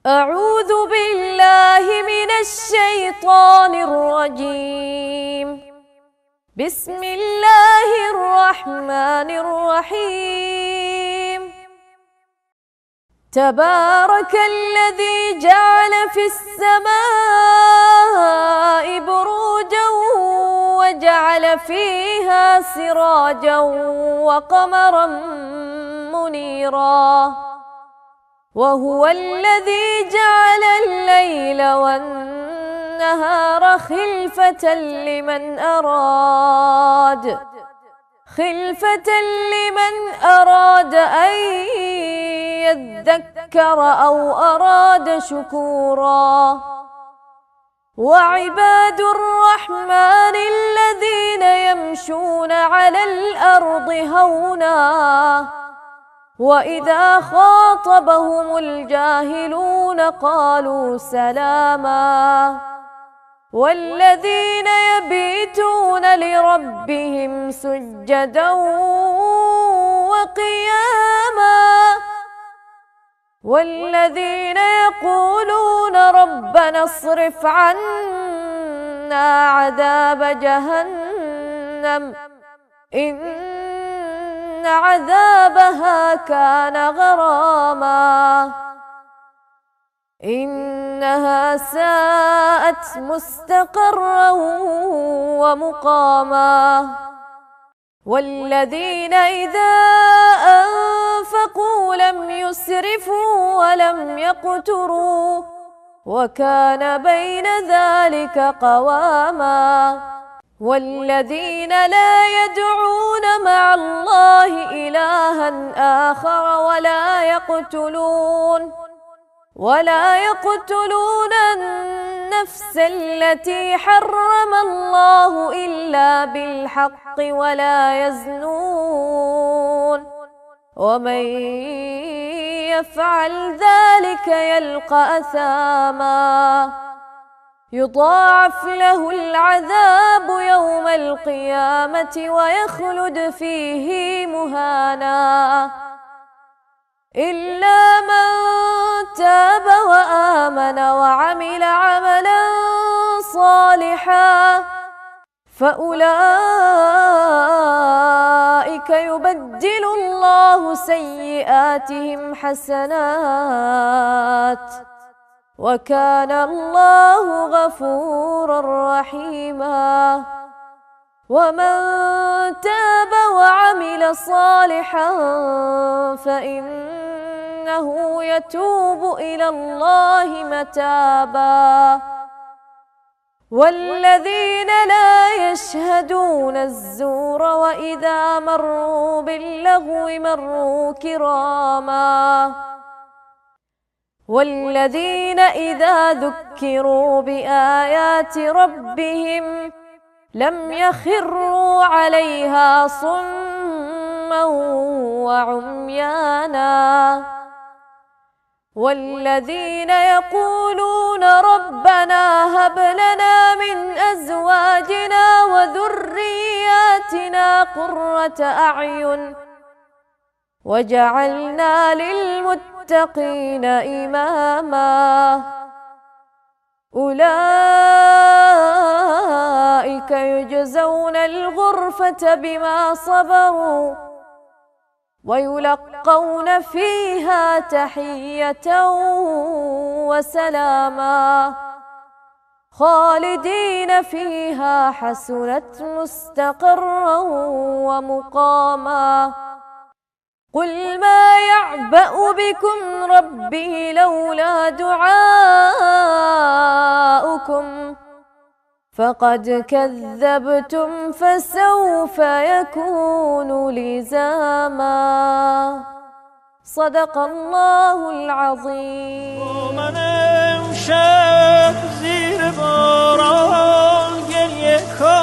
أعوذ بالله من الشيطان الرجيم. بسم الله الرحمن الرحيم. تبارك الذي جعل في السماء بروجا وجعل فيها سراجا وقمرا منيرا، وهو الذي جعل الليل والنهار خلفة لمن أراد أن يذكر أو أراد شكورا. وعباد الرحمن الذين يمشون على الأرض هونا وإذا خاطبهم الجاهلون قالوا سلاما. والذين يبيتون لربهم سجدا وقياما، والذين يقولون ربنا اصرف عنا عذاب جهنم إن عذابها كان غراما، إنها ساءت مستقرا ومقاما. والذين إذا أنفقوا لم يسرفوا ولم يقتروا وكان بين ذلك قواما. والذين لا يدعون مع الله إلها آخر ولا يقتلون النفس التي حرم الله إلا بالحق ولا يزنون، ومن يفعل ذلك يلقى أثاما يضاعف له العذاب يوم القيامة ويخلد فيه مهانا، إلا من تاب وآمن وعمل عملا صالحا فأولئك يبدل الله سيئاتهم حسنات وكان الله غفورا رحيما. ومن تاب وعمل صالحا فإنه يتوب إلى الله متابا. والذين لا يشهدون الزور وإذا مروا باللغو مروا كراما. والذين إذا ذكروا بآيات ربهم لم يخروا عليها صما وعميانا. والذين يقولون ربنا هب لنا من أزواجنا وذرياتنا قرة أعين وجعلنا للمتقين إماما. أولئك يجزون الغرفة بما صبروا ويلقون فيها تحية وسلاما خالدين فيها حسنت مستقرا ومقاما. قل ما يعبأ بكم ربي لولا دعاؤكم فقد كذبتم فسوف يكون لزاما. صدق الله العظيم.